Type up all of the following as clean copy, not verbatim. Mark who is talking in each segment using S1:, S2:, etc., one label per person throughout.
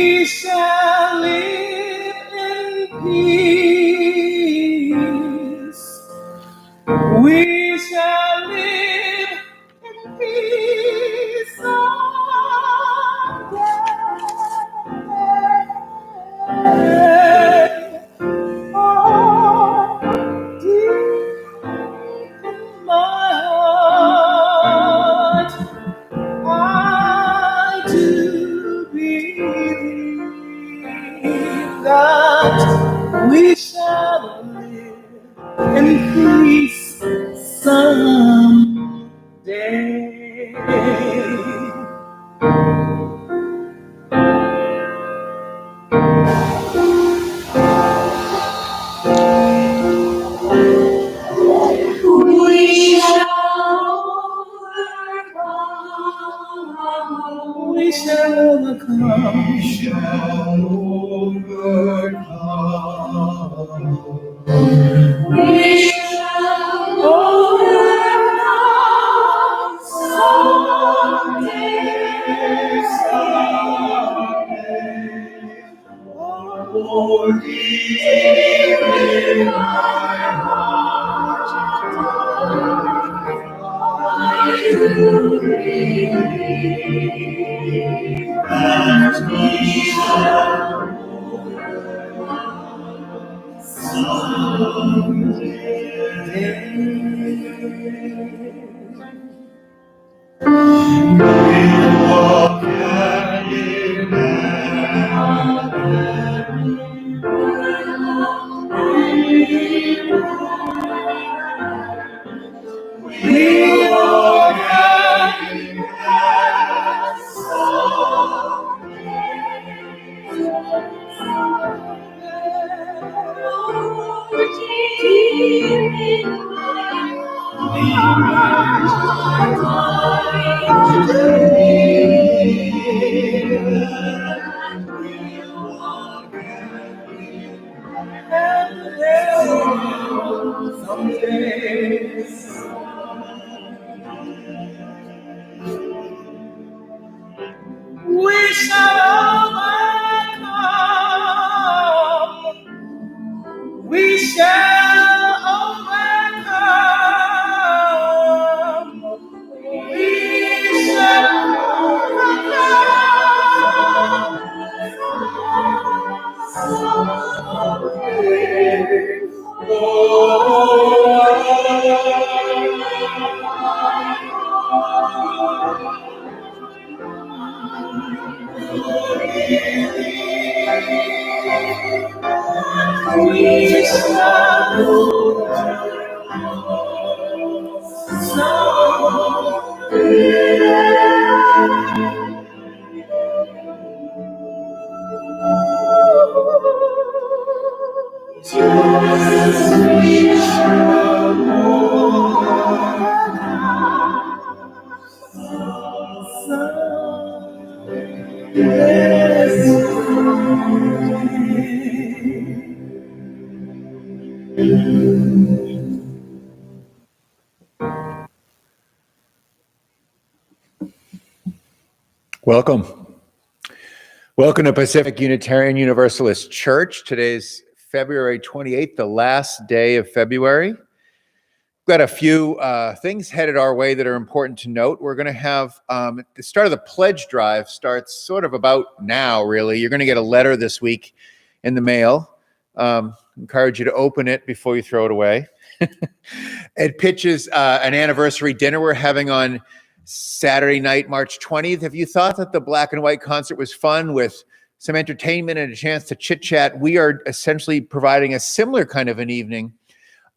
S1: We shall live in peace. We shall live in peace someday. Oh, deep in my heart, I do believe that we shall live in peace someday. We shall overcome. We shall overcome. We shall overcome someday. Oh, deep in my heart, I do believe that we shall someday. We'll walk hand in hand. We'll walk hand in hand someday. We shall overcome. We shall overcome. We shall
S2: Welcome. Welcome to Pacific Unitarian Universalist Church. Today's February 28th, the last day of February. We've got a few things headed our way that are important to note. We're going to have the start of the pledge drive starts sort of about now, really. You're going to get a letter this week in the mail. Encourage you to open it before you throw it away. It pitches an anniversary dinner we're having on Saturday night, March 20th. If you thought that the Black and White concert was fun with some entertainment and a chance to chit-chat, we are essentially providing a similar kind of an evening.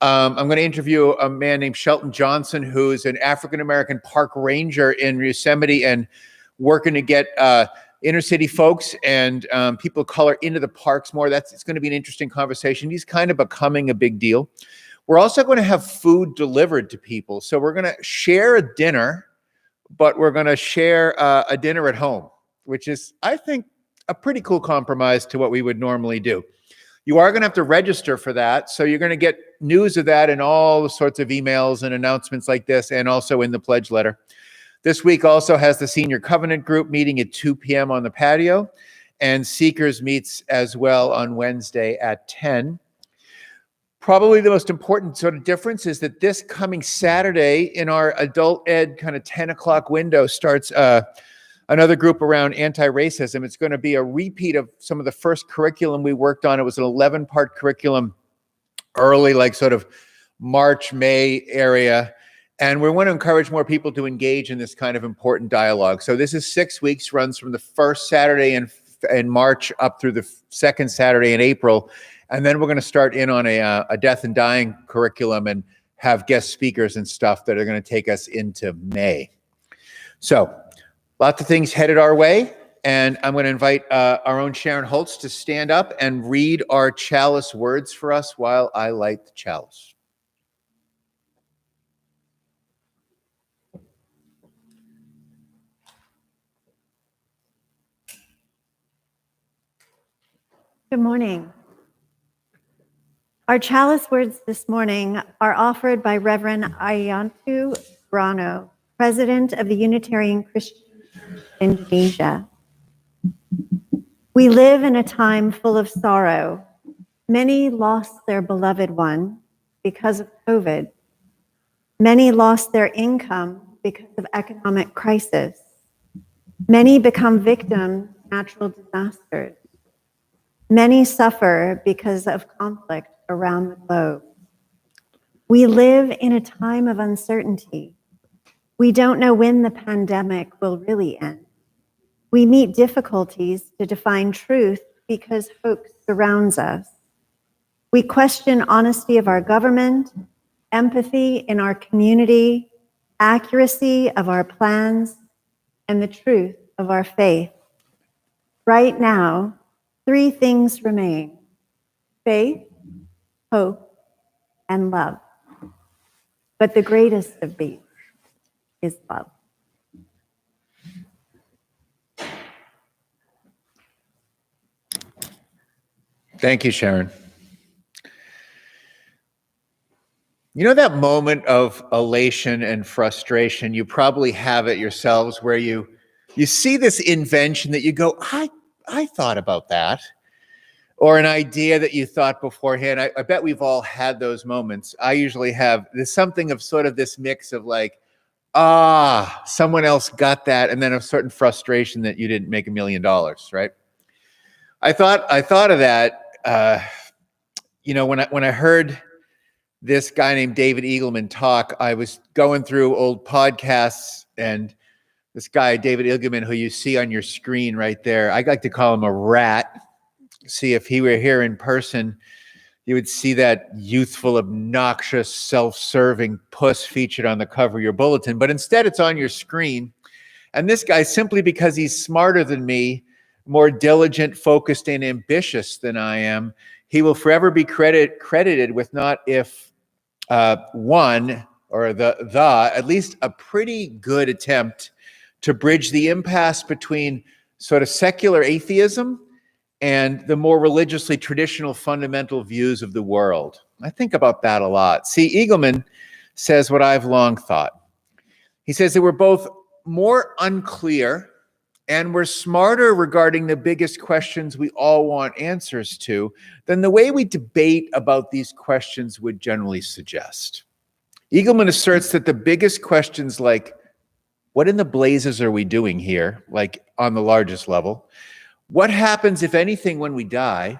S2: I'm going to interview a man named Shelton Johnson, who's an African-American park ranger in Yosemite and working to get inner city folks and people of color into the parks more. It's going to be an interesting conversation. He's kind of becoming a big deal. We're also going to have food delivered to people. So we're going to share a dinner, but we're going to share a dinner at home, which is, I think, a pretty cool compromise to what we would normally do. You are going to have to register for that. So you're going to get news of that in all the sorts of emails and announcements like this, and also in the pledge letter. This week also has the Senior Covenant Group meeting at 2 p.m. on the patio. and Seekers meets as well on Wednesday at 10. Probably the most important sort of difference is that this coming Saturday in our adult ed kind of 10 o'clock window starts another group around anti-racism. It's going to be a repeat of some of the first curriculum we worked on. It was an 11-part curriculum early, like sort of March, May area. And we want to encourage more people to engage in this kind of important dialogue. So this is 6 weeks, runs from the first Saturday in March up through the second Saturday in April. And then we're going to start in on a death and dying curriculum and have guest speakers and stuff that are going to take us into May. So lots of things headed our way. And I'm going to invite our own Sharon Holtz to stand up and read our chalice words for us while I light the chalice.
S3: Good morning. Our chalice words this morning are offered by Reverend Ayantu Brano, President of the Unitarian Christian Church in Indonesia. We live in a time full of sorrow. Many lost their beloved one because of COVID. Many lost their income because of economic crisis. Many become victims of natural disasters. Many suffer because of conflict around the globe. We live in a time of uncertainty. We don't know when the pandemic will really end. We meet difficulties to define truth because hoax surrounds us. We question honesty of our government, empathy in our community, accuracy of our plans, and the truth of our faith. Right now, 3 things remain: faith, hope, and love. But the greatest of these is love.
S2: Thank you, Sharon. You know that moment of elation and frustration, you probably have it yourselves, where you see this invention that you go, I thought about that. Or an idea that you thought beforehand. I bet we've all had those moments. I usually have. There's something of sort of this mix of like, someone else got that, and then a certain frustration that you didn't make $1 million, right? I thought of that, when I heard this guy named David Eagleman talk. I was going through old podcasts, and this guy, David Eagleman, who you see on your screen right there, I like to call him a rat. See, if he were here in person, you would see that youthful, obnoxious, self-serving puss featured on the cover of your bulletin. But instead, it's on your screen. And this guy, simply because he's smarter than me, more diligent, focused, and ambitious than I am, he will forever be credited with not if one or the at least a pretty good attempt to bridge the impasse between sort of secular atheism and the more religiously traditional fundamental views of the world. I think about that a lot. See, Eagleman says what I've long thought. He says that we're both more unclear and we're smarter regarding the biggest questions we all want answers to than the way we debate about these questions would generally suggest. Eagleman asserts that the biggest questions, like, what in the blazes are we doing here, like on the largest level? What happens, if anything, when we die?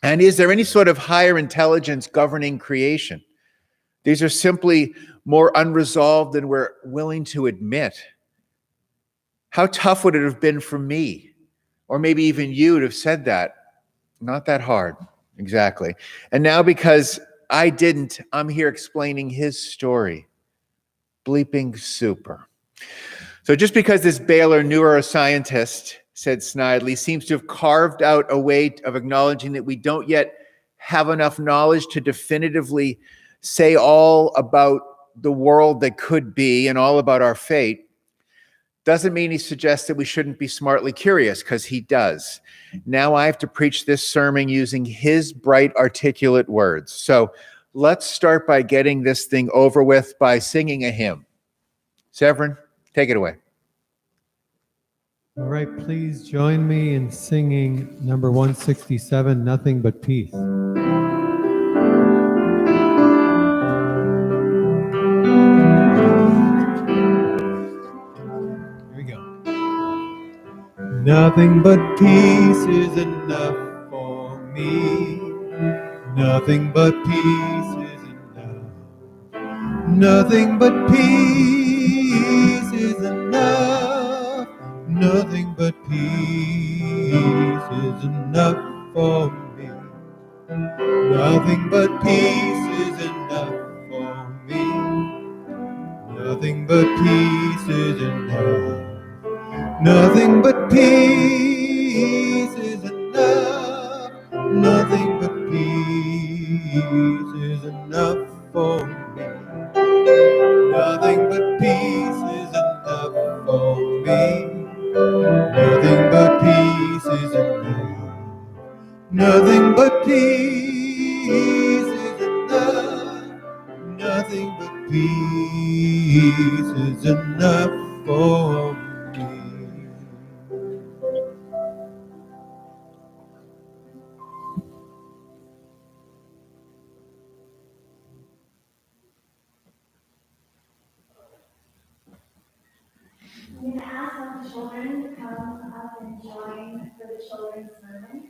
S2: And is there any sort of higher intelligence governing creation? These are simply more unresolved than we're willing to admit. How tough would it have been for me, or maybe even you, to have said that? Not that hard, exactly. And now, because I didn't, I'm here explaining his story. Bleeping super. So just because this Baylor neuroscientist, said Snidely, seems to have carved out a way of acknowledging that we don't yet have enough knowledge to definitively say all about the world that could be and all about our fate, doesn't mean he suggests that we shouldn't be smartly curious, because he does. Now I have to preach this sermon using his bright, articulate words. So let's start by getting this thing over with by singing a hymn. Severin, take it away.
S4: All right, please join me in singing number 167, Nothing But Peace. Here we go. Nothing but peace is enough for me. Nothing but peace is enough. Nothing but peace is enough. Nothing but peace is enough for me. Nothing but peace is enough for me. Nothing but peace is enough. Nothing but peace is enough. Nothing but peace is enough for me. Nothing but peace is enough for me. Nothing but peace is enough. Nothing but peace is enough. Nothing but peace is enough for me.
S3: I'm going to ask all the children to come up and join for the children's moment.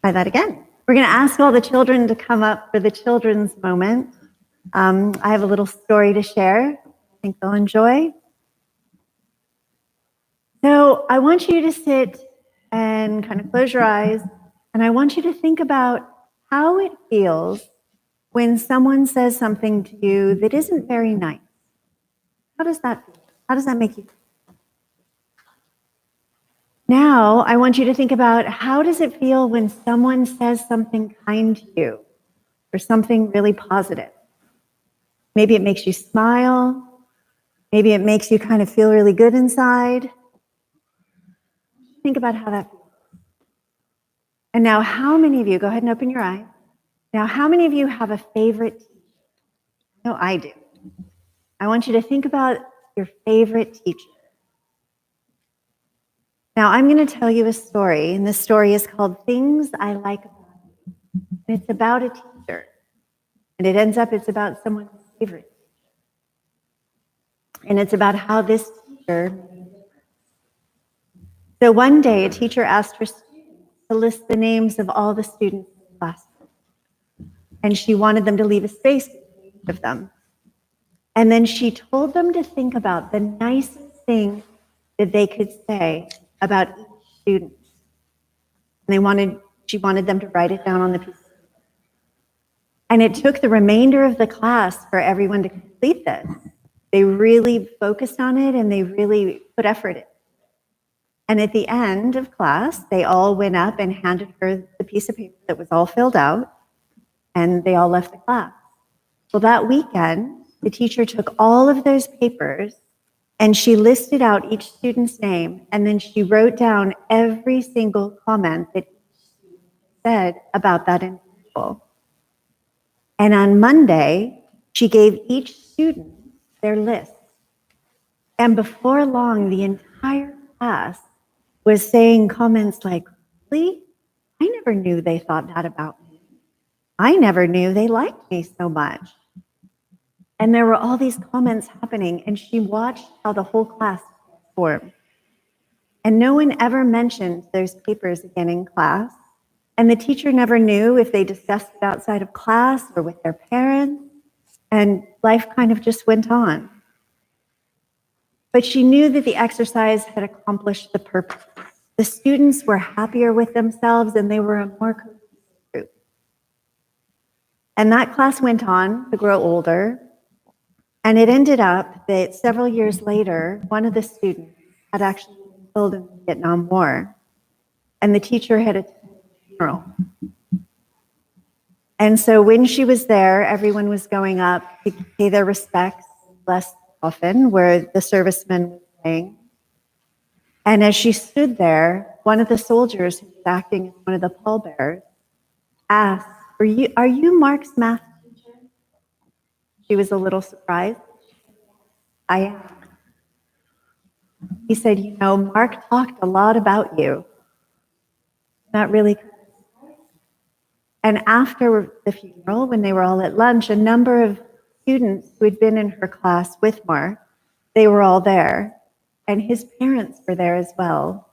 S3: Try that again. We're going to ask all the children to come up for the children's moment. I have a little story to share. I think they'll enjoy. So I want you to sit and kind of close your eyes, and I want you to think about how it feels when someone says something to you that isn't very nice. How does that feel? How does that make you feel? Now, I want you to think about how does it feel when someone says something kind to you or something really positive? Maybe it makes you smile. Maybe it makes you kind of feel really good inside. Think about how that feels. And now, how many of you, go ahead and open your eyes. Now, how many of you have a favorite teacher? No, I do. I want you to think about your favorite teacher. Now, I'm going to tell you a story, and this story is called Things I Like About You. And it's about a teacher. And it ends up, it's about someone's favorite teacher. And it's about how this teacher made a difference. So one day, a teacher asked her students to list the names of all the students in the class. And she wanted them to leave a space between each of them. And then she told them to think about the nicest thing that they could say about each student. And she wanted them to write it down on the piece of paper. And it took the remainder of the class for everyone to complete this. They really focused on it and they really put effort in. And at the end of class, they all went up and handed her the piece of paper that was all filled out, and they all left the class. Well, that weekend, the teacher took all of those papers and she listed out each student's name, and then she wrote down every single comment that each student said about that individual. And on Monday, she gave each student their list. And before long, the entire class was saying comments like, "Really? I never knew they thought that about me. I never knew they liked me so much." And there were all these comments happening, and she watched how the whole class transformed. And no one ever mentioned those papers again in class. And the teacher never knew if they discussed it outside of class or with their parents. And life kind of just went on. But she knew that the exercise had accomplished the purpose. The students were happier with themselves, and they were a more cohesive group. And that class went on to grow older. And it ended up that several years later, one of the students had actually been killed in the Vietnam War. And the teacher had attended the funeral. And so when she was there, everyone was going up to pay their respects less often, where the servicemen was saying. And as she stood there, one of the soldiers who was acting as one of the pallbearers asked, "Are you Mark's math teacher?" She was a little surprised. "I am." He said, you know, Mark talked a lot about you. That really. And after the funeral, when they were all at lunch, a number of students who had been in her class with Mark, they were all there. And his parents were there as well.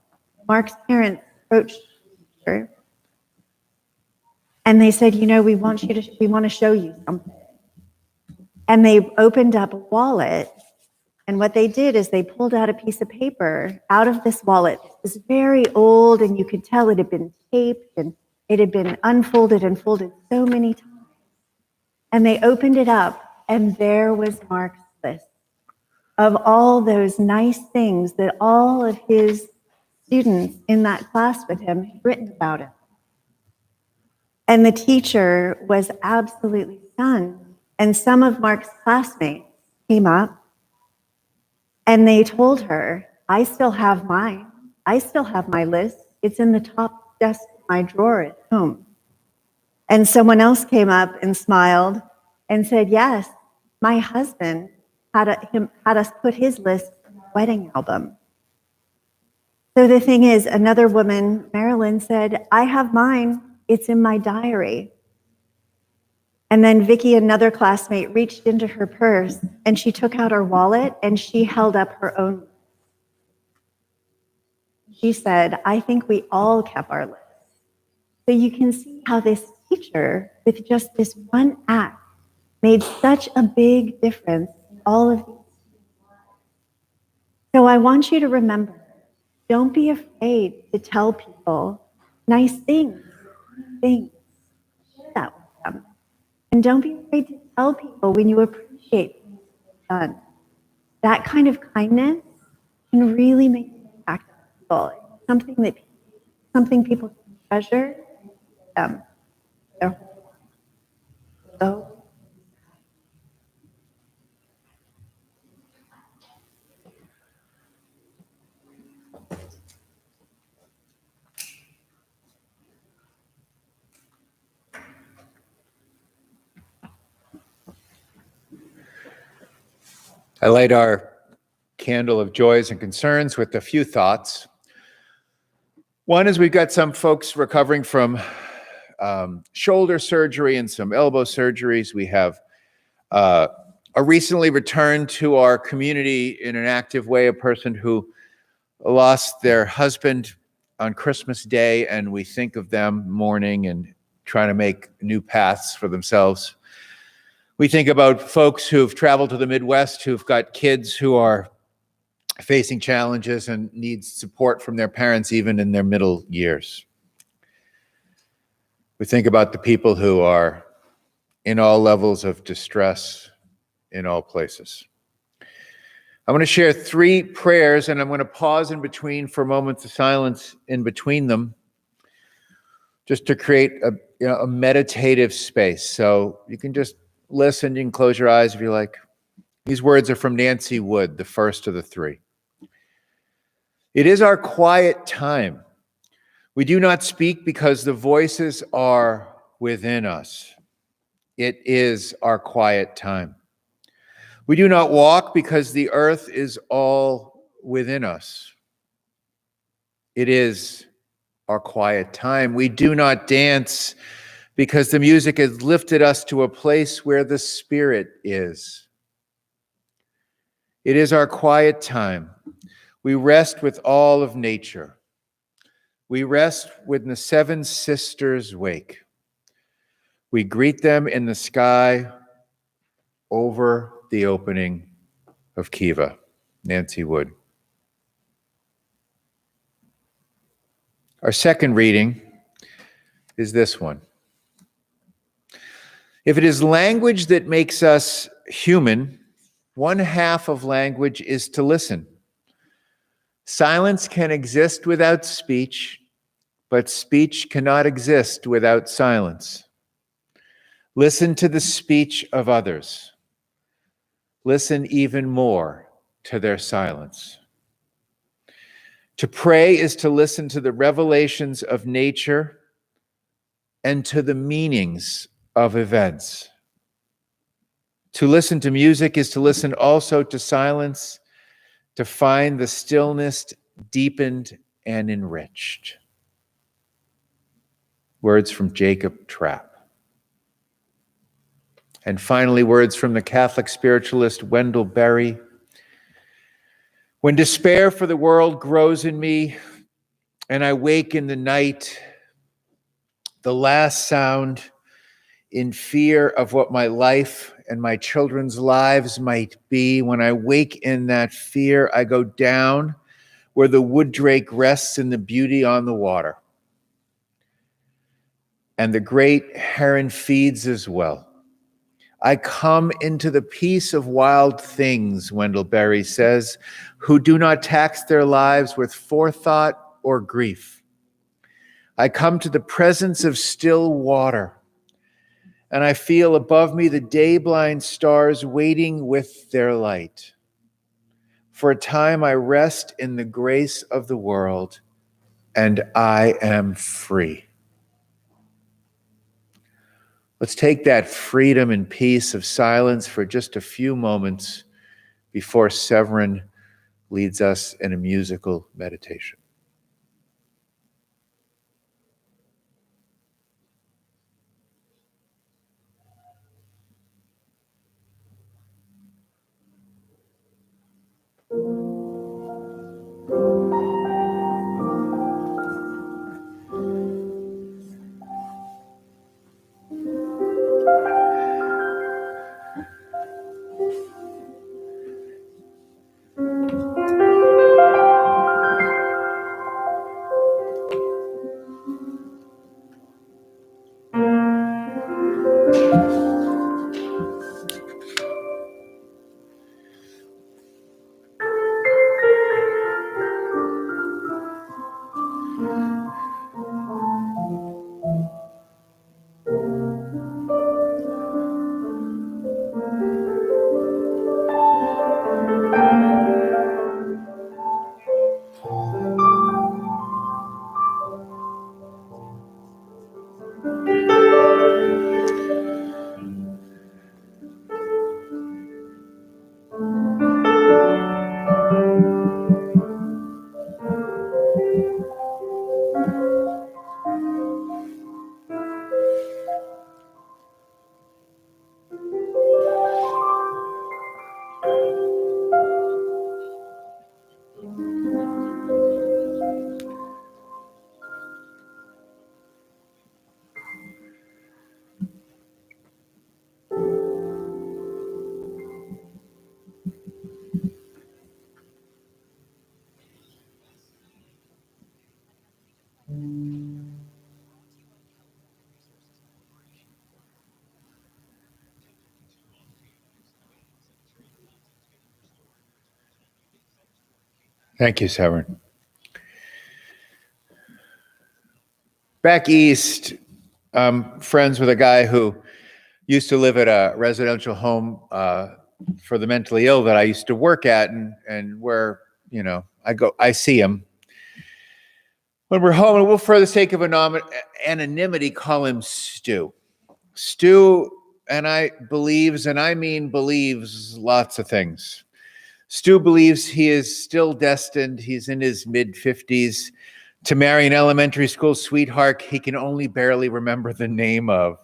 S3: Mark's parents approached her and they said, you know, we want to show you something. And they opened up a wallet. And what they did is they pulled out a piece of paper out of this wallet. It was very old, and you could tell it had been taped, and it had been unfolded and folded so many times. And they opened it up, and there was Mark's list of all those nice things that all of his students in that class with him had written about him. And the teacher was absolutely stunned. And some of Mark's classmates came up and they told her, I still have mine. I still have my list. It's in the top desk of my drawer at home. And someone else came up and smiled and said, yes, my husband had us put his list in our wedding album. So the thing is, another woman, Marilyn, said, I have mine. It's in my diary. And then Vicky, another classmate, reached into her purse and she took out her wallet and she held up her own. She said, I think we all kept our list. So you can see how this teacher, with just this one act, made such a big difference in all of these lives. So I want you to remember, don't be afraid to tell people nice things. Share that with them. And don't be afraid to tell people when you appreciate things they've done. That kind of kindness can really make an impact on people. It's something people can treasure and their whole life. So,
S2: I light our candle of joys and concerns with a few thoughts. One is we've got some folks recovering from shoulder surgery and some elbow surgeries. We have a recently returned to our community in an active way, a person who lost their husband on Christmas Day, and we think of them mourning and trying to make new paths for themselves. We think about folks who've traveled to the Midwest, who've got kids who are facing challenges and need support from their parents even in their middle years. We think about the people who are in all levels of distress in all places. I want to share 3 prayers, and I'm going to pause in between for moments of silence in between them, just to create a meditative space. So you can just listen, you can close your eyes if you like. These words are from Nancy Wood, the first of the 3. It is our quiet time. We do not speak because the voices are within us. It is our quiet time. We do not walk because the earth is all within us. It is our quiet time. We do not dance because the music has lifted us to a place where the Spirit is. It is our quiet time. We rest with all of nature. We rest when the 7 sisters wake. We greet them in the sky over the opening of Kiva. Nancy Wood. Our second reading is this one. If it is language that makes us human, one half of language is to listen. Silence can exist without speech, but speech cannot exist without silence. Listen to the speech of others. Listen even more to their silence. To pray is to listen to the revelations of nature and to the meanings of events. To listen to music is to listen also to silence to find the stillness deepened and enriched. Words from Jacob Trapp. And finally, words from the Catholic spiritualist Wendell Berry. When despair for the world grows in me, and I wake in the night, the last sound in fear of what my life and my children's lives might be, when I wake in that fear, I go down where the wood drake rests in the beauty on the water. And the great heron feeds as well. I come into the peace of wild things, Wendell Berry says, who do not tax their lives with forethought or grief. I come to the presence of still water, and I feel above me the day-blind stars waiting with their light. For a time I rest in the grace of the world, and I am free. Let's take that freedom and peace of silence for just a few moments before Severin leads us in a musical meditation. Thank you, Severin. Back east, I'm friends with a guy who used to live at a residential home for the mentally ill that I used to work at, and where, I see him when we're home, and we'll, for the sake of anonymity, call him Stu. Stu believes lots of things. Stu believes he is still destined, he's in his mid-50s, to marry an elementary school sweetheart he can only barely remember the name of.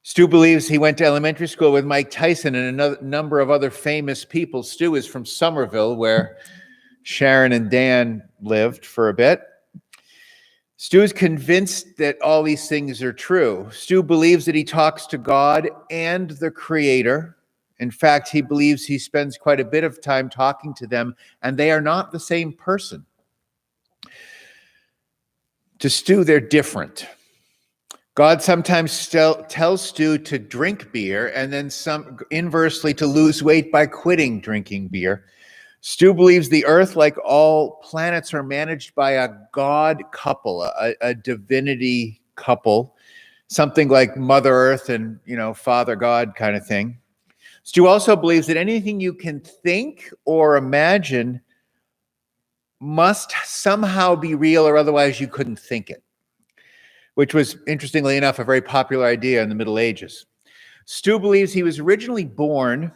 S2: Stu believes he went to elementary school with Mike Tyson and a number of other famous people. Stu is from Somerville, where Sharon and Dan lived for a bit. Stu is convinced that all these things are true. Stu believes that he talks to God and the Creator. In fact, he believes he spends quite a bit of time talking to them, and they are not the same person. To Stu, they're different. God sometimes tells Stu to drink beer, and then inversely to lose weight by quitting drinking beer. Stu believes the earth, like all planets, are managed by a God couple, a divinity couple, something like Mother Earth and, Father God kind of thing. Stu also believes that anything you can think or imagine must somehow be real, or otherwise you couldn't think it, which was, interestingly enough, a very popular idea in the Middle Ages. Stu believes he was originally born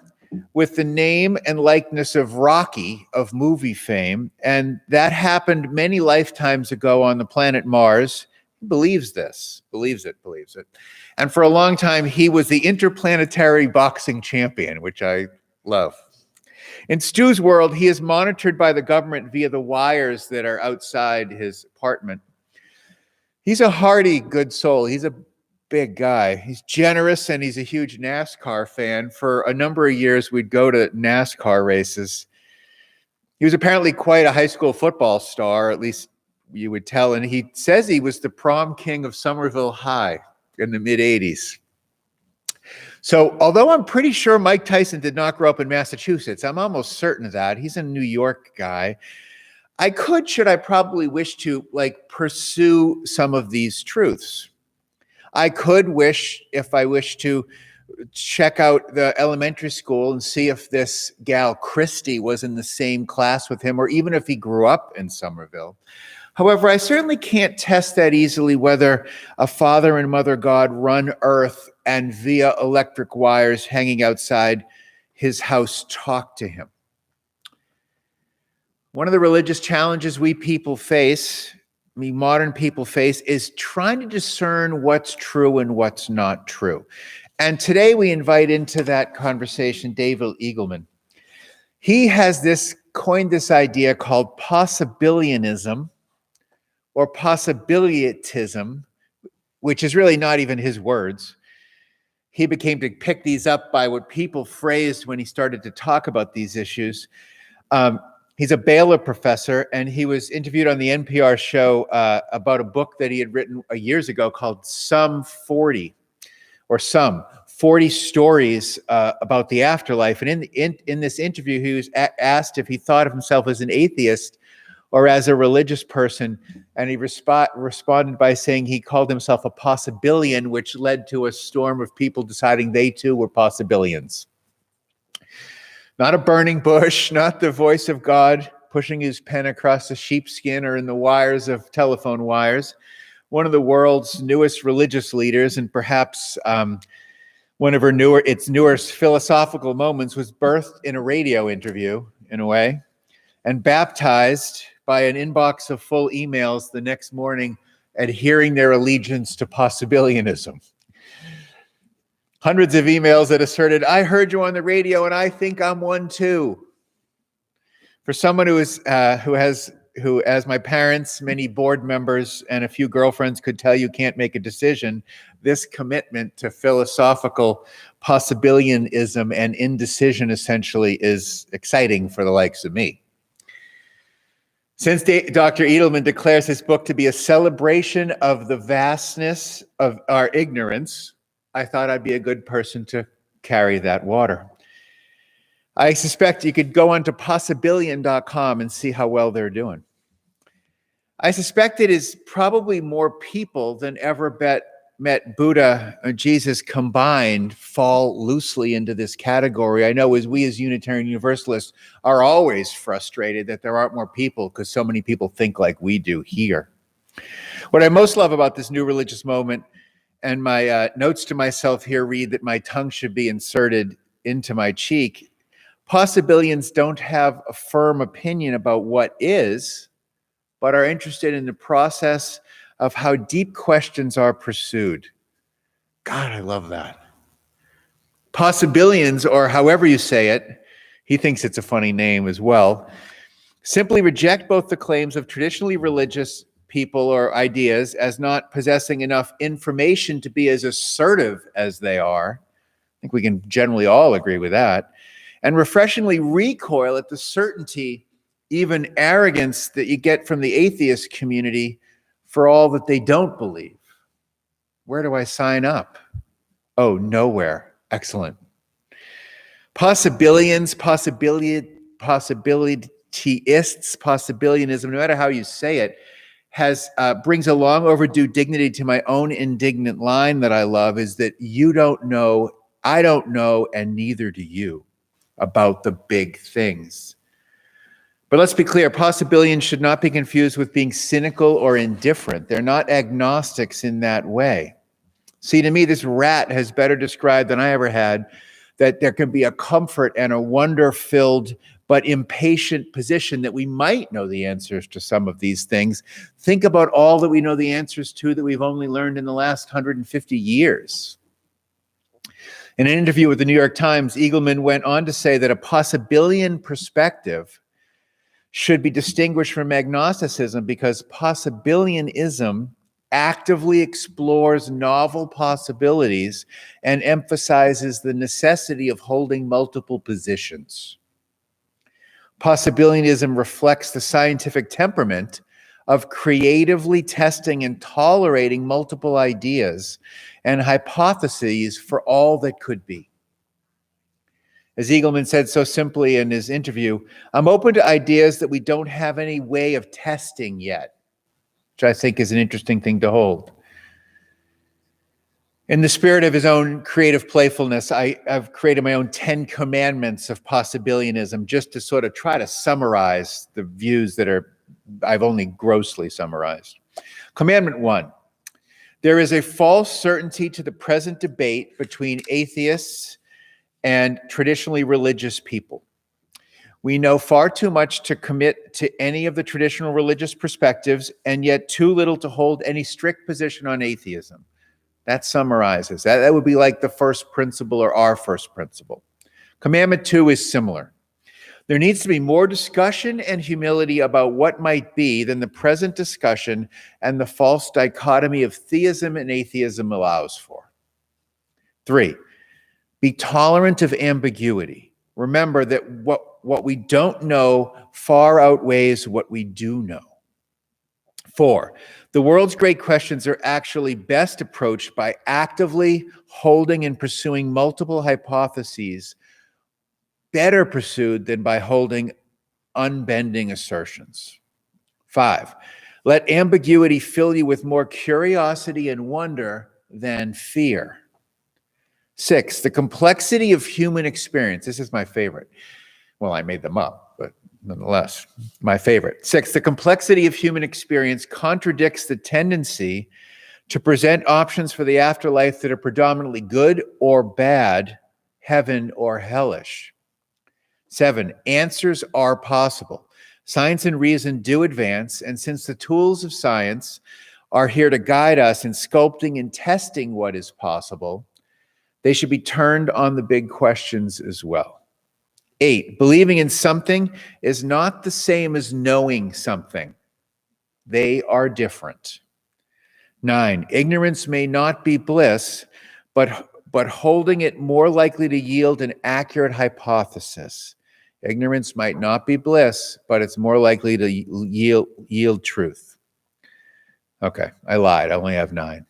S2: with the name and likeness of Rocky of movie fame, and that happened many lifetimes ago on the planet Mars. He believes this, believes it. And for a long time, he was the interplanetary boxing champion, which I love. In Stu's world, he is monitored by the government via the wires that are outside his apartment. He's a hearty, good soul. He's a big guy. He's generous, and he's a huge NASCAR fan. For a number of years, we'd go to NASCAR races. He was apparently quite a high school football star, at least you would tell, and he says he was the prom king of Somerville High in the mid-'80s. So although I'm pretty sure Mike Tyson did not grow up in Massachusetts, I'm almost certain of that. He's a New York guy. Should I probably wish to pursue some of these truths. I could wish, if I wish to, check out the elementary school and see if this gal Christy was in the same class with him, or even if he grew up in Somerville. However, I certainly can't test that easily whether a father and mother God run earth and via electric wires hanging outside his house talk to him. One of the religious challenges we people face, modern people face, is trying to discern what's true and what's not true. And today we invite into that conversation David Eagleman. He has coined this idea called possibilianism, or possibiliatism, which is really not even his words. He became to pick these up by what people phrased when he started to talk about these issues. He's a Baylor professor, and he was interviewed on the NPR show about a book that he had written years ago called Some 40 Stories about the Afterlife. And in this interview, he was asked if he thought of himself as an atheist or as a religious person, and he responded by saying he called himself a possibilian, which led to a storm of people deciding they too were possibilians. Not a burning bush, not the voice of God pushing his pen across a sheepskin or in the wires of telephone wires. One of the world's newest religious leaders, and perhaps one of its newest philosophical moments, was birthed in a radio interview, in a way, and baptized by an inbox of full emails the next morning adhering their allegiance to possibilianism. Hundreds of emails that asserted, "I heard you on the radio and I think I'm one too." For someone who, as my parents, many board members, and a few girlfriends could tell you can't make a decision, this commitment to philosophical possibilianism and indecision essentially is exciting for the likes of me. Since Dr. Edelman declares his book to be a celebration of the vastness of our ignorance, I thought I'd be a good person to carry that water. I suspect you could go onto possibilian.com and see how well they're doing. I suspect it is probably more people than ever met Buddha and Jesus combined fall loosely into this category. I know as Unitarian Universalists are always frustrated that there aren't more people because so many people think like we do here. What I most love about this new religious moment, and my notes to myself here read that my tongue should be inserted into my cheek. Possibilians don't have a firm opinion about what is, but are interested in the process of how deep questions are pursued. God, I love that. Possibilians, or however you say it, he thinks it's a funny name as well, simply reject both the claims of traditionally religious people or ideas as not possessing enough information to be as assertive as they are. I think we can generally all agree with that. And refreshingly recoil at the certainty, even arrogance that you get from the atheist community for all that they don't believe. Where do I sign up? Oh, nowhere. Excellent. Possibilians, possibilityists, possibilianism, no matter how you say it, brings a long overdue dignity to my own indignant line that I love, is that you don't know, I don't know, and neither do you about the big things. But let's be clear, possibilians should not be confused with being cynical or indifferent. They're not agnostics in that way. See, to me, this rat has better described than I ever had that there can be a comfort and a wonder-filled but impatient position that we might know the answers to some of these things. Think about all that we know the answers to that we've only learned in the last 150 years. In an interview with the New York Times, Eagleman went on to say that a possibilian perspective should be distinguished from agnosticism because possibilianism actively explores novel possibilities and emphasizes the necessity of holding multiple positions. Possibilianism reflects the scientific temperament of creatively testing and tolerating multiple ideas and hypotheses for all that could be. As Eagleman said so simply in his interview, I'm open to ideas that we don't have any way of testing yet, which I think is an interesting thing to hold. In the spirit of his own creative playfulness, I've created my own 10 commandments of possibilianism just to sort of try to summarize the views that I've only grossly summarized. Commandment 1, there is a false certainty to the present debate between atheists and traditionally religious people. We know far too much to commit to any of the traditional religious perspectives, and yet too little to hold any strict position on atheism. That summarizes. That would be like the first principle or our first principle. Commandment 2 is similar. There needs to be more discussion and humility about what might be than the present discussion and the false dichotomy of theism and atheism allows for. 3, be tolerant of ambiguity. Remember that what we don't know far outweighs what we do know. 4, the world's great questions are actually best approached by actively holding and pursuing multiple hypotheses, better pursued than by holding unbending assertions. 5, let ambiguity fill you with more curiosity and wonder than fear. 6, the complexity of human experience. This is my favorite. Well, I made them up, but nonetheless, my favorite. 6, the complexity of human experience contradicts the tendency to present options for the afterlife that are predominantly good or bad, heaven or hellish. 7, answers are possible. Science and reason do advance, and since the tools of science are here to guide us in sculpting and testing what is possible, they should be turned on the big questions as well. 8, believing in something is not the same as knowing something. They are different. 9, ignorance may not be bliss, but holding it more likely to yield an accurate hypothesis. Ignorance might not be bliss, but it's more likely to yield truth. Okay, I lied. I only have 9.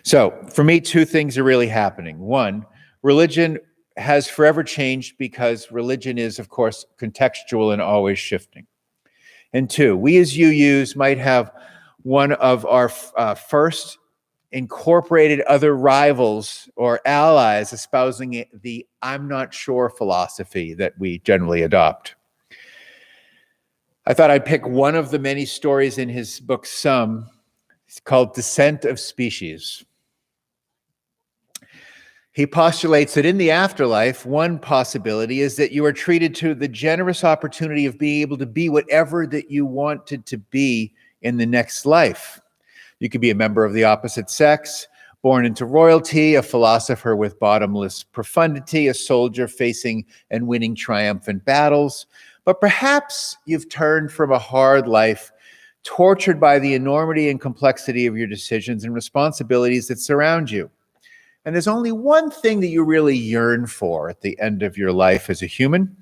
S2: So for me, 2 things are really happening. 1, religion has forever changed because religion is, of course, contextual and always shifting. And 2, we as UUs might have one of our first incorporated other rivals or allies espousing the I'm not sure philosophy that we generally adopt. I thought I'd pick one of the many stories in his book, Some. It's called Descent of Species. He postulates that in the afterlife, one possibility is that you are treated to the generous opportunity of being able to be whatever that you wanted to be in the next life. You could be a member of the opposite sex, born into royalty, a philosopher with bottomless profundity, a soldier facing and winning triumphant battles. But perhaps you've turned from a hard life, tortured by the enormity and complexity of your decisions and responsibilities that surround you. And there's only one thing that you really yearn for at the end of your life as a human.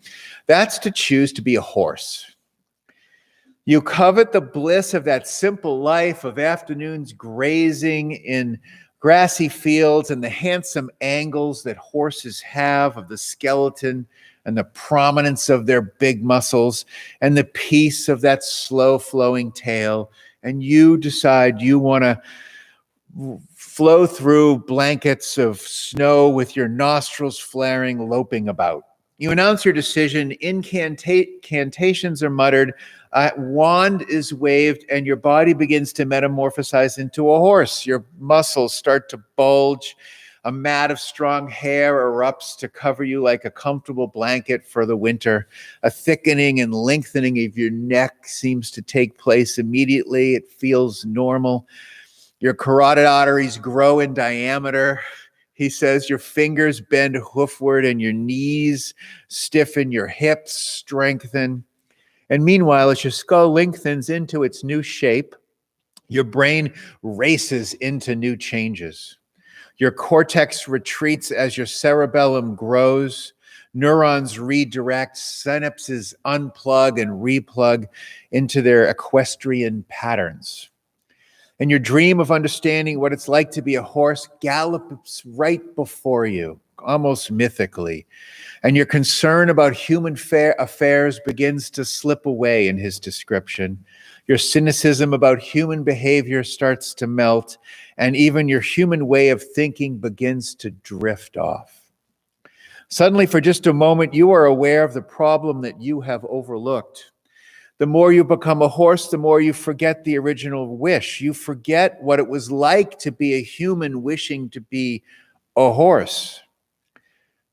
S2: That's to choose to be a horse. You covet the bliss of that simple life of afternoons grazing in grassy fields and the handsome angles that horses have of the skeleton and the prominence of their big muscles and the peace of that slow-flowing tail. And you decide you want to flow through blankets of snow with your nostrils flaring, loping about. You announce your decision, incantations are muttered, a wand is waved, and your body begins to metamorphosize into a horse. Your muscles start to bulge, A mat of strong hair erupts to cover you like a comfortable blanket for the winter. A thickening and lengthening of your neck seems to take place immediately. It feels normal. Your carotid arteries grow in diameter. He says your fingers bend hoofward and your knees stiffen, your hips strengthen. And meanwhile, as your skull lengthens into its new shape, your brain races into new changes. Your cortex retreats as your cerebellum grows. Neurons redirect, synapses unplug and replug into their equestrian patterns. And your dream of understanding what it's like to be a horse gallops right before you, almost mythically. And your concern about human affairs begins to slip away in his description. Your cynicism about human behavior starts to melt, and even your human way of thinking begins to drift off. Suddenly, for just a moment, you are aware of the problem that you have overlooked. The more you become a horse, the more you forget the original wish. You forget what it was like to be a human wishing to be a horse.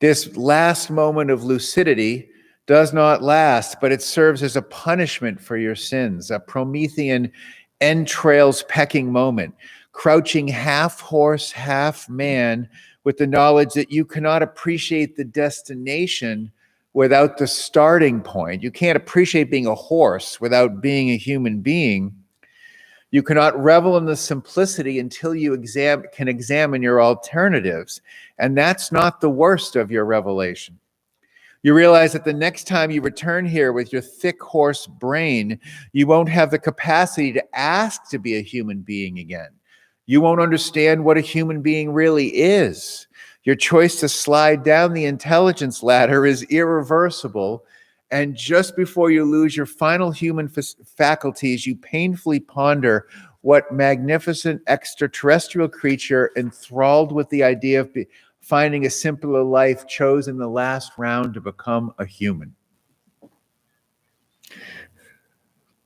S2: This last moment of lucidity does not last, but it serves as a punishment for your sins, a Promethean entrails pecking moment, crouching half horse, half man, with the knowledge that you cannot appreciate the destination without the starting point. You can't appreciate being a horse without being a human being. You cannot revel in the simplicity until you can examine your alternatives. And that's not the worst of your revelation. You realize that the next time you return here with your thick horse brain, you won't have the capacity to ask to be a human being again. You won't understand what a human being really is. Your choice to slide down the intelligence ladder is irreversible. And just before you lose your final human faculties, you painfully ponder what magnificent extraterrestrial creature enthralled with the idea of finding a simpler life chose in the last round to become a human.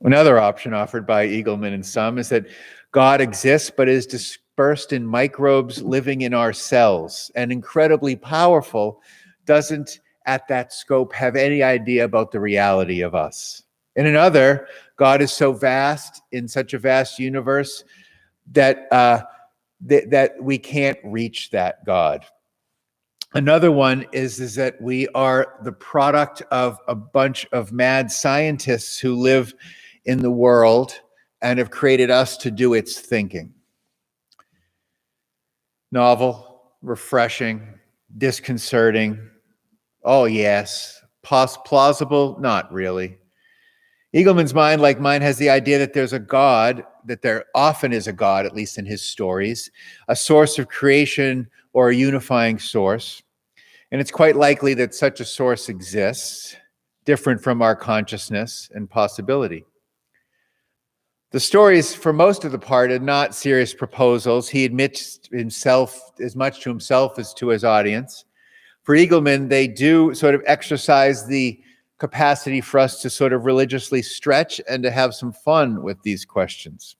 S2: Another option offered by Eagleman and some is that God exists but is dispersed in microbes living in our cells, and incredibly powerful, doesn't at that scope have any idea about the reality of us. In another, God is so vast in such a vast universe that that we can't reach that God. Another one is that we are the product of a bunch of mad scientists who live in the world and have created us to do its thinking. Novel, refreshing, disconcerting. Oh, yes. Plausible? Not really. Eagleman's mind, like mine, has the idea that there's a God, that there often is a God, at least in his stories, a source of creation or a unifying source. And it's quite likely that such a source exists, different from our consciousness and possibility. The stories, for most of the part, are not serious proposals. He admits himself as much to himself as to his audience. For Eagleman, they do sort of exercise the capacity for us to sort of religiously stretch and to have some fun with these questions.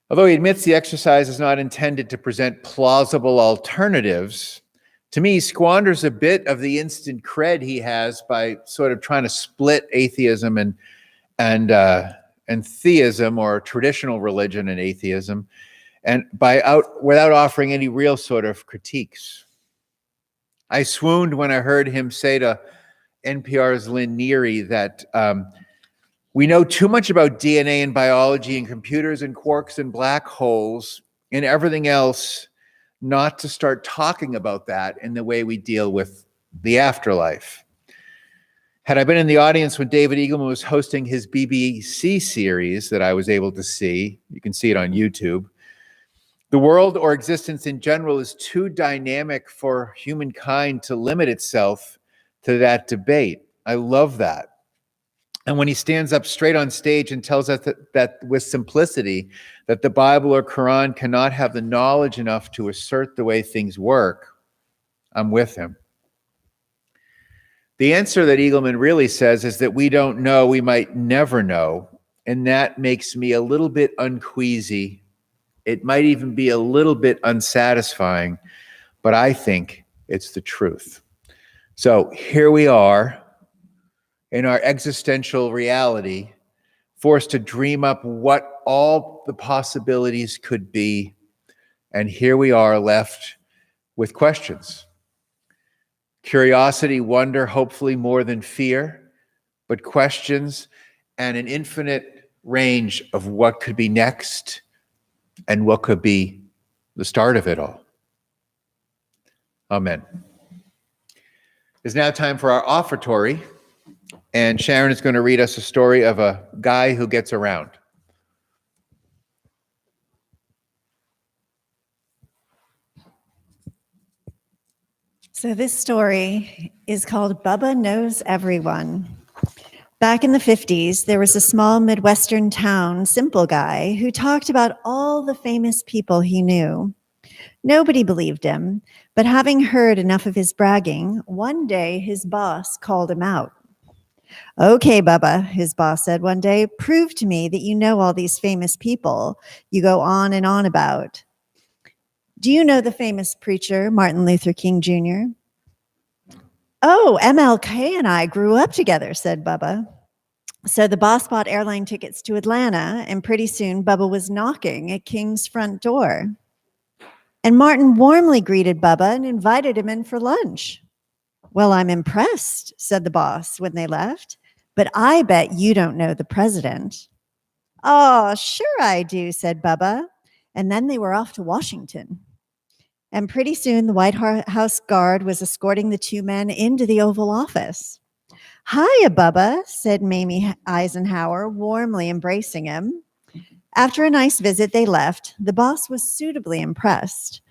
S2: Although he admits the exercise is not intended to present plausible alternatives, to me, he squanders a bit of the instant cred he has by sort of trying to split atheism and theism, or traditional religion and atheism, and without offering any real sort of critiques. I swooned when I heard him say to NPR's Lynn Neary that we know too much about DNA and biology and computers and quarks and black holes and everything else not to start talking about that in the way we deal with the afterlife. Had I been in the audience when David Eagleman was hosting his BBC series that I was able to see, you can see it on YouTube, the world or existence in general is too dynamic for humankind to limit itself to that debate. I love that. And when he stands up straight on stage and tells us that with simplicity, that the Bible or Quran cannot have the knowledge enough to assert the way things work, I'm with him. The answer that Eagleman really says is that we don't know, we might never know, and that makes me a little bit unqueasy It might even be a little bit unsatisfying, but I think it's the truth. So here we are in our existential reality, forced to dream up what all the possibilities could be. And here we are left with questions. Curiosity, wonder, hopefully more than fear, but questions and an infinite range of what could be next and what could be the start of it all. Amen. It's now time for our offertory, and Sharon is going to read us a story of a guy who gets around.
S3: So this story is called Bubba Knows Everyone. Back in the 50s, there was a small Midwestern town, simple guy, who talked about all the famous people he knew. Nobody believed him, but having heard enough of his bragging, one day his boss called him out. "Okay, Bubba," his boss said one day, "prove to me that you know all these famous people you go on and on about. Do you know the famous preacher, Martin Luther King Jr.? "Oh, MLK and I grew up together," said Bubba. So the boss bought airline tickets to Atlanta, and pretty soon Bubba was knocking at King's front door. And Martin warmly greeted Bubba and invited him in for lunch. "Well, I'm impressed," said the boss when they left, "but I bet you don't know the president." "Oh, sure I do," said Bubba. And then they were off to Washington. And pretty soon the White House guard was escorting the two men into the Oval Office. "Hiya, Bubba," said Mamie Eisenhower, warmly embracing him. After a nice visit, they left. The boss was suitably impressed,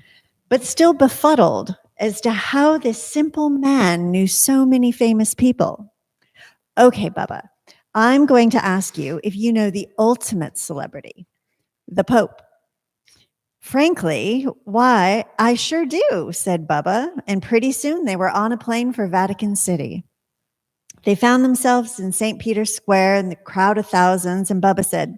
S3: but still befuddled as to how this simple man knew so many famous people. "Okay, Bubba, I'm going to ask you if you know the ultimate celebrity, the Pope." "Frankly, why, I sure do," said Bubba, and pretty soon they were on a plane for Vatican City. They found themselves in St. Peter's Square in the crowd of thousands, and Bubba said,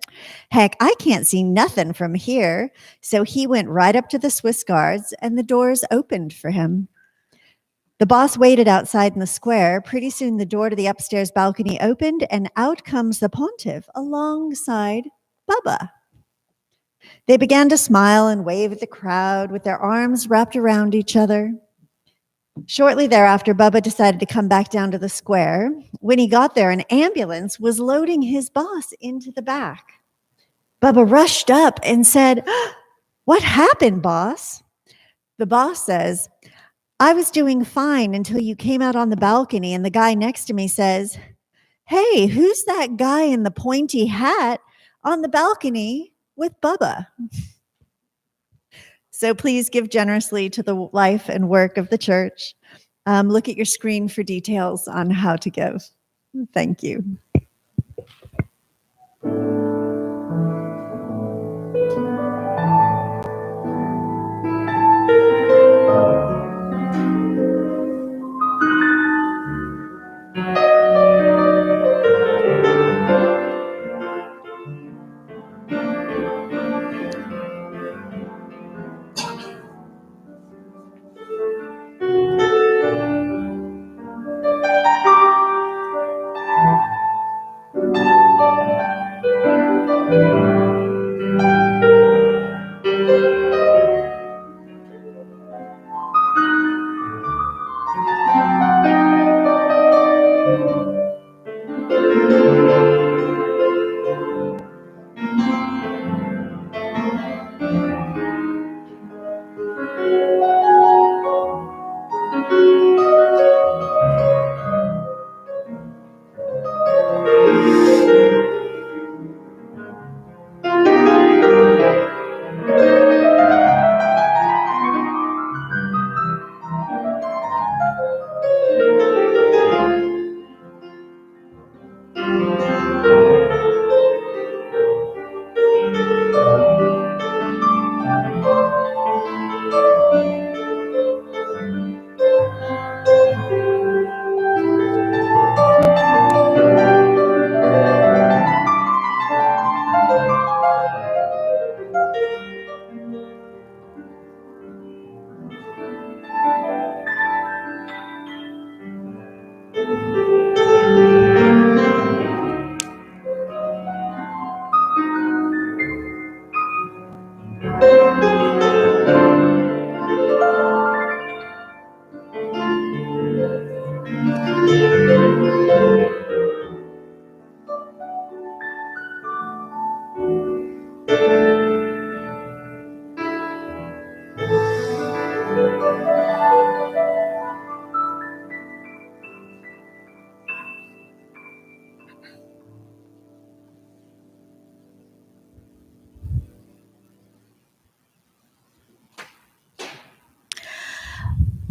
S3: "Heck, I can't see nothing from here." So he went right up to the Swiss guards, and the doors opened for him. The boss waited outside in the square. Pretty soon the door to the upstairs balcony opened, and out comes the pontiff alongside Bubba. They began to smile and wave at the crowd with their arms wrapped around each other. Shortly thereafter, Bubba decided to come back down to the square. When he got there, an ambulance was loading his boss into the back. Bubba rushed up and said, "What happened, boss?" The boss says, "I was doing fine until you came out on the balcony and the guy next to me says, 'Hey, who's that guy in the pointy hat on the balcony with Bubba?'" So please give generously to the life and work of the church. Look at your screen for details on how to give. Thank you.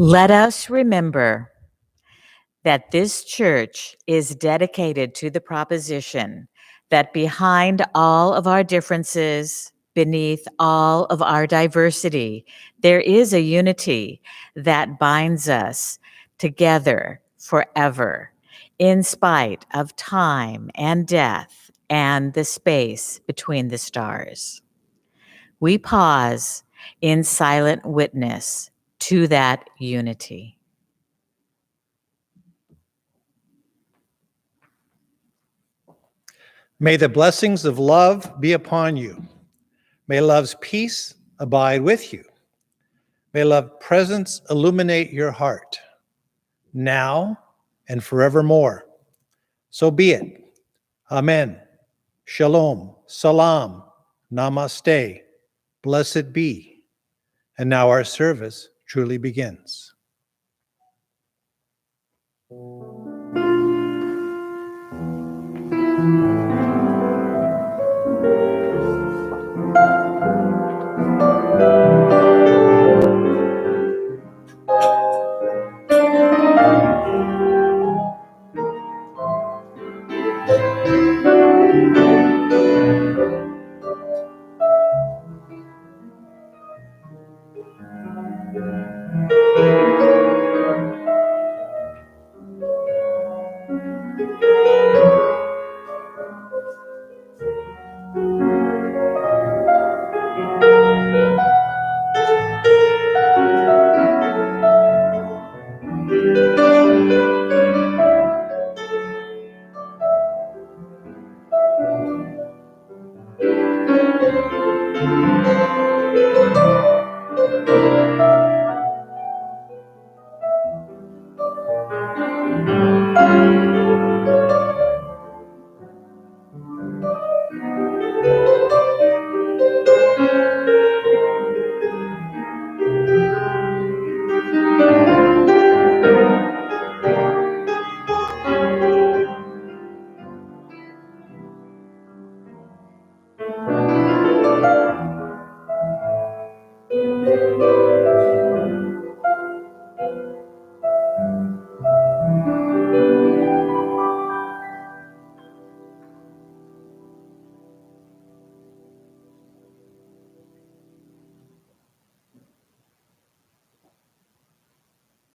S5: Let us remember that this church is dedicated to the proposition that behind all of our differences, beneath all of our diversity, there is a unity that binds us together forever, in spite of time and death and the space between the stars. We pause in silent witness to that unity.
S6: May the blessings of love be upon you. May love's peace abide with you. May love's presence illuminate your heart, now and forevermore. So be it. Amen. Shalom. Salam. Namaste. Blessed be. And now our service truly begins.
S1: Thank you.